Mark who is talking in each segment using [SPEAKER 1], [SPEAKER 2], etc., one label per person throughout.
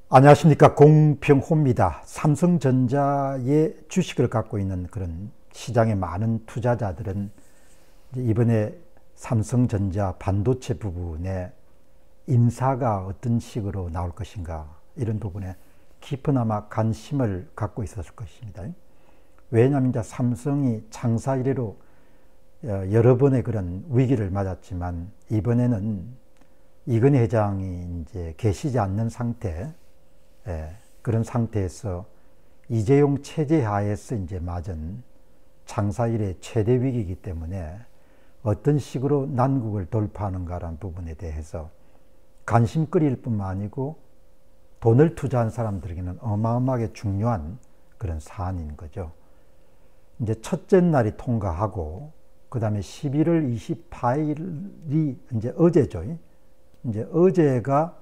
[SPEAKER 1] 안녕하십니까. 공병호입니다. 삼성전자의 주식을 갖고 있는 그런 시장의 많은 투자자들은 이번에 삼성전자 반도체 부분에 인사가 어떤 식으로 나올 것인가, 이런 부분에 깊은 아마 관심을 갖고 있었을 것입니다. 왜냐하면 이제 삼성이 창사 이래로 여러 번의 그런 위기를 맞았지만, 이번에는 이건희 회장이 이제 계시지 않는 상태, 그런 상태에서 이재용 체제 하에서 이제 맞은 창사 이래 최대 위기이기 때문에 어떤 식으로 난국을 돌파하는가라는 부분에 대해서 관심거리일 뿐만 아니고 돈을 투자한 사람들에게는 어마어마하게 중요한 그런 사안인 거죠. 이제 첫째 날이 통과하고, 그 다음에 11월 28일이 이제 어제죠. 이제 어제가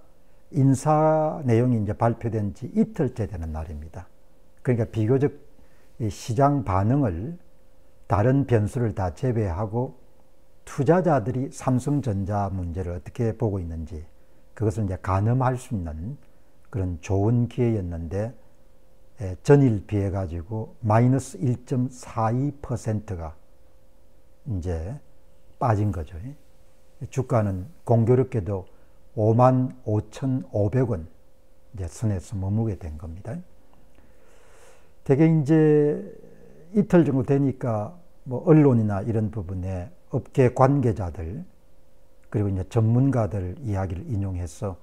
[SPEAKER 1] 인사 내용이 이제 발표된 지 이틀째 되는 날입니다. 그러니까 비교적 시장 반응을 다른 변수를 다 제외하고 투자자들이 삼성전자 문제를 어떻게 보고 있는지, 그것을 이제 가늠할 수 있는 그런 좋은 기회였는데, 전일 비해 가지고 마이너스 1.42%가 이제 빠진 거죠. 주가는 공교롭게도 55,500원 이제 선에서 머무게 된 겁니다. 되게 이제 이틀 정도 되니까 뭐 언론이나 이런 부분에 업계 관계자들, 그리고 이제 전문가들 이야기를 인용해서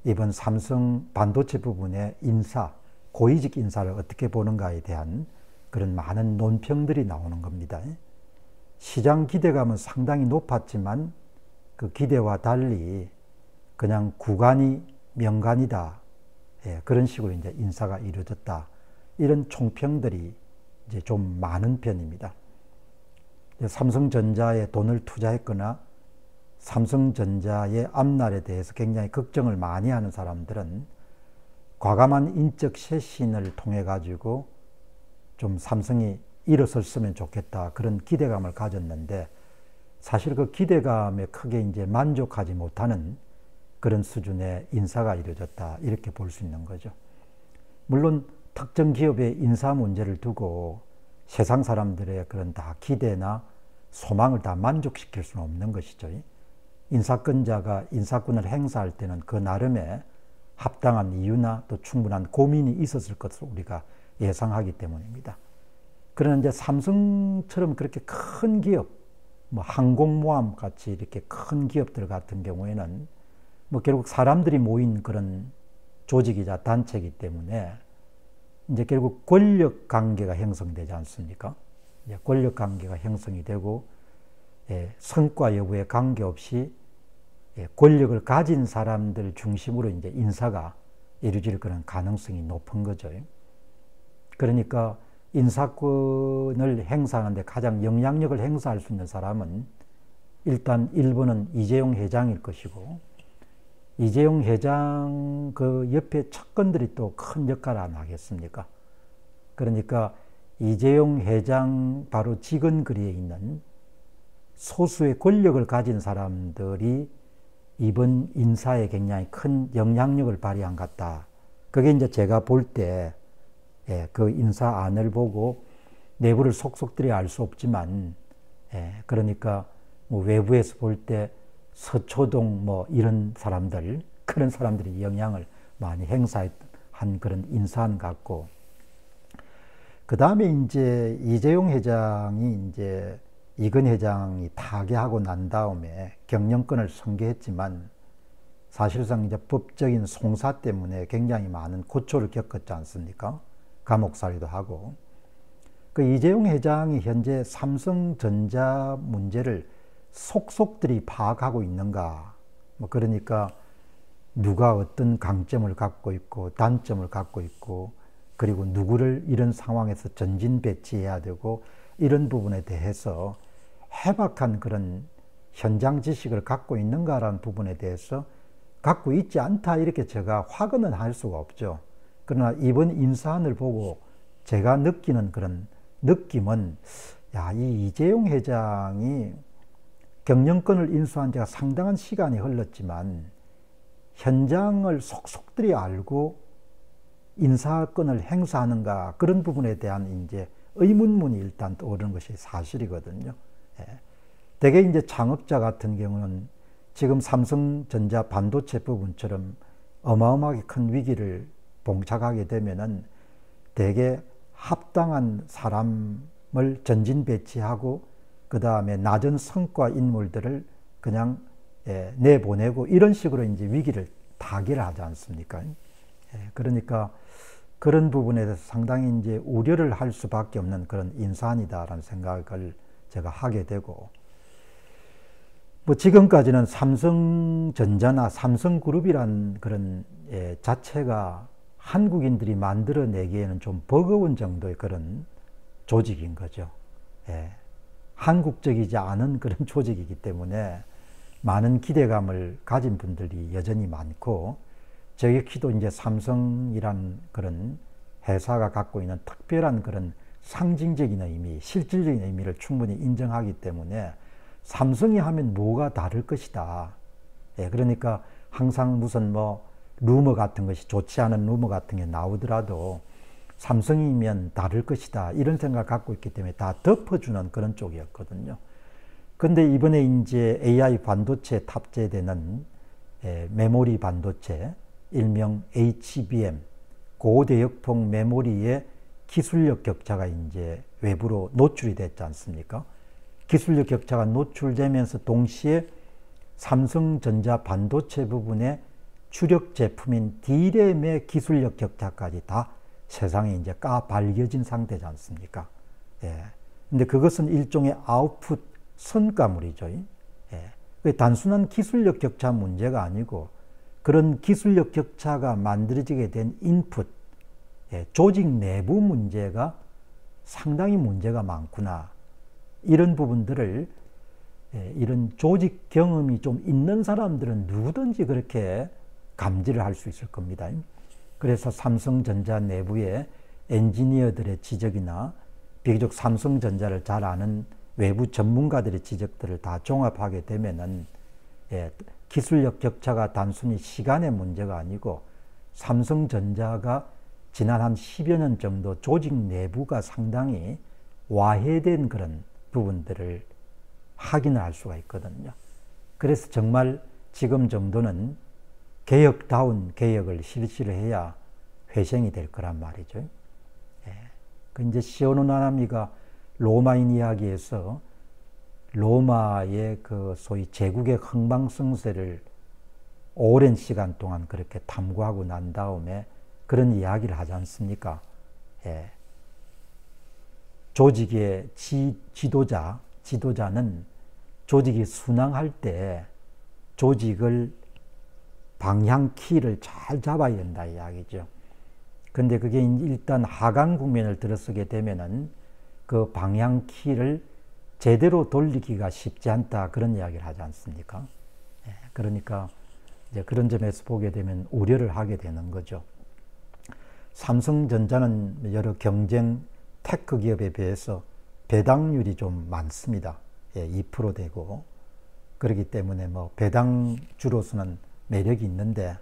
[SPEAKER 1] 이번 삼성 반도체 부분의 인사, 고위직 인사를 어떻게 보는가에 대한 그런 많은 논평들이 나오는 겁니다. 시장 기대감은 상당히 높았지만 그 기대와 달리 그냥 구간이 명간이다, 그런 식으로 이제 인사가 이루어졌다, 이런 총평들이 이제 좀 많은 편입니다. 삼성전자에 돈을 투자했거나 삼성전자의 앞날에 대해서 굉장히 걱정을 많이 하는 사람들은 과감한 인적 쇄신을 통해 가지고 좀 삼성이 일어섰으면 좋겠다, 그런 기대감을 가졌는데, 사실 그 기대감에 크게 이제 만족하지 못하는 그런 수준의 인사가 이루어졌다, 이렇게 볼 수 있는 거죠. 물론 특정 기업의 인사 문제를 두고 세상 사람들의 그런 다 기대나 소망을 다 만족시킬 수는 없는 것이죠. 인사권자가 인사권을 행사할 때는 그 나름의 합당한 이유나 또 충분한 고민이 있었을 것으로 우리가 예상하기 때문입니다. 그러나 이제 삼성처럼 그렇게 큰 기업, 뭐 항공모함 같이 이렇게 큰 기업들 같은 경우에는 뭐 결국 사람들이 모인 그런 조직이자 단체이기 때문에 이제 결국 권력 관계가 형성되지 않습니까? 권력 관계가 형성이 되고, 성과 여부에 관계없이 권력을 가진 사람들 중심으로 이제 인사가 이루어질 그런 가능성이 높은 거죠. 그러니까 인사권을 행사하는데 가장 영향력을 행사할 수 있는 사람은 일단 1번은 이재용 회장일 것이고, 이재용 회장 그 옆에 측근들이 또 큰 역할을 안 하겠습니까? 그러니까 이재용 회장 바로 지근거리에 있는 소수의 권력을 가진 사람들이 이번 인사에 굉장히 큰 영향력을 발휘한 것 같다. 그게 이제 제가 볼 때, 그 인사안을 보고 내부를 속속들이 알 수 없지만, 그러니까 뭐 외부에서 볼 때 서초동 뭐 이런 사람들, 그런 사람들이 영향을 많이 행사한 그런 인사안 같고, 그 다음에 이제 이재용 회장이 이제 이건희 회장이 타계하고 난 다음에 경영권을 승계했지만, 사실상 이제 법적인 송사 때문에 굉장히 많은 고초를 겪었지 않습니까? 감옥살이도 하고. 그 이재용 회장이 현재 삼성전자 문제를 속속들이 파악하고 있는가, 뭐 그러니까 누가 어떤 강점을 갖고 있고 단점을 갖고 있고, 그리고 누구를 이런 상황에서 전진 배치해야 되고, 이런 부분에 대해서 해박한 그런 현장 지식을 갖고 있는가라는 부분에 대해서 갖고 있지 않다, 이렇게 제가 확언은 할 수가 없죠. 그러나 이번 인사안을 보고 제가 느끼는 그런 느낌은, 이 이재용 회장이 경영권을 인수한 지가 상당한 시간이 흘렀지만 현장을 속속들이 알고 인사권을 행사하는가, 그런 부분에 대한 이제 의문문이 일단 떠오르는 것이 사실이거든요. 예. 대개 이제 창업자 같은 경우는 지금 삼성전자 반도체 부분처럼 어마어마하게 큰 위기를 봉착하게 되면은 대개 합당한 사람을 전진 배치하고 그 다음에 낮은 성과 인물들을 그냥 내보내고 이런 식으로 이제 위기를 타개를 하지 않습니까? 그러니까 그런 부분에 대해서 상당히 이제 우려를 할 수밖에 없는 그런 인사안이다라는 생각을 제가 하게 되고, 뭐 지금까지는 삼성전자나 삼성그룹이란 그런 자체가 한국인들이 만들어내기에는 좀 버거운 정도의 그런 조직인 거죠. 한국적이지 않은 그런 조직이기 때문에 많은 기대감을 가진 분들이 여전히 많고, 저희도 이제 삼성이란 그런 회사가 갖고 있는 특별한 그런 상징적인 의미, 실질적인 의미를 충분히 인정하기 때문에 삼성이 하면 뭐가 다를 것이다. 그러니까 항상 무슨 뭐 루머 같은 것이, 좋지 않은 루머 같은 게 나오더라도 삼성이면 다를 것이다, 이런 생각을 갖고 있기 때문에 다 덮어주는 그런 쪽이었거든요. 근데 이번에 이제 AI 반도체에 탑재되는 메모리 반도체, 일명 HBM, 고대역폭 메모리의 기술력 격차가 이제 외부로 노출이 됐지 않습니까? 기술력 격차가 노출되면서 동시에 삼성전자 반도체 부분의 주력 제품인 D램의 기술력 격차까지 다 세상에 이제 까발려진 상태지 않습니까? 근데 그것은 일종의 아웃풋 성과물이죠. 단순한 기술력 격차 문제가 아니고, 그런 기술력 격차가 만들어지게 된 인풋, 조직 내부 문제가 상당히 문제가 많구나. 이런 부분들을, 이런 조직 경험이 좀 있는 사람들은 누구든지 그렇게 감지를 할 수 있을 겁니다. 그래서 삼성전자 내부의 엔지니어들의 지적이나 비교적 삼성전자를 잘 아는 외부 전문가들의 지적들을 다 종합하게 되면은 기술력 격차가 단순히 시간의 문제가 아니고, 삼성전자가 지난 한 10여 년 정도 조직 내부가 상당히 와해된 그런 부분들을 확인을 할 수가 있거든요. 그래서 정말 지금 정도는 개혁다운 개혁을 실시를 해야 회생이 될 거란 말이죠. 그 이제 시오노나나미가 로마인 이야기에서 로마의 그 소위 제국의 흥망성쇠를 오랜 시간 동안 그렇게 탐구하고 난 다음에 그런 이야기를 하지 않습니까? 조직의 지도자는 조직이 순항할 때 조직을 방향키를 잘 잡아야 된다 이야기죠. 근데 그게 일단 하강 국면을 들어서게 되면은 그 방향키를 제대로 돌리기가 쉽지 않다, 그런 이야기를 하지 않습니까? 그러니까 이제 그런 점에서 보게 되면 우려를 하게 되는 거죠. 삼성전자는 여러 경쟁 테크 기업에 비해서 배당률이 좀 많습니다. 2% 되고, 그렇기 때문에 뭐 배당주로서는 매력이 있는데,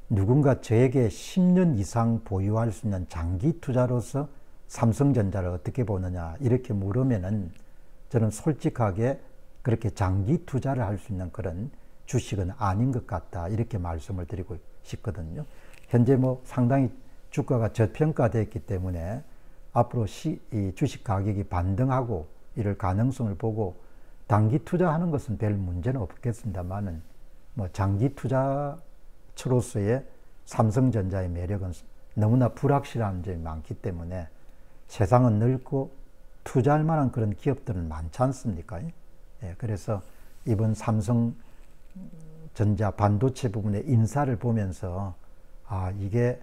[SPEAKER 1] 누군가 저에게 10년 이상 보유할 수 있는 장기 투자로서 삼성전자를 어떻게 보느냐 이렇게 물으면은 저는 솔직하게 그렇게 장기 투자를 할 수 있는 그런 주식은 아닌 것 같다, 이렇게 말씀을 드리고 싶거든요. 현재 뭐 상당히 주가가 저평가되었기 때문에 앞으로 이 주식 가격이 반등하고 이럴 가능성을 보고 단기 투자하는 것은 별 문제는 없겠습니다만은, 뭐 장기 투자처로서의 삼성전자의 매력은 너무나 불확실한 점이 많기 때문에 세상은 넓고 투자할 만한 그런 기업들은 많지 않습니까? 그래서 이번 삼성전자 반도체 부분의 인사를 보면서 이게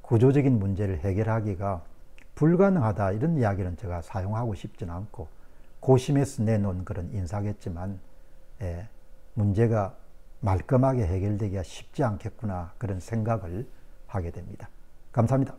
[SPEAKER 1] 구조적인 문제를 해결하기가 불가능하다, 이런 이야기는 제가 사용하고 싶지는 않고 고심해서 내놓은 그런 인사겠지만 문제가 말끔하게 해결되기가 쉽지 않겠구나, 그런 생각을 하게 됩니다. 감사합니다.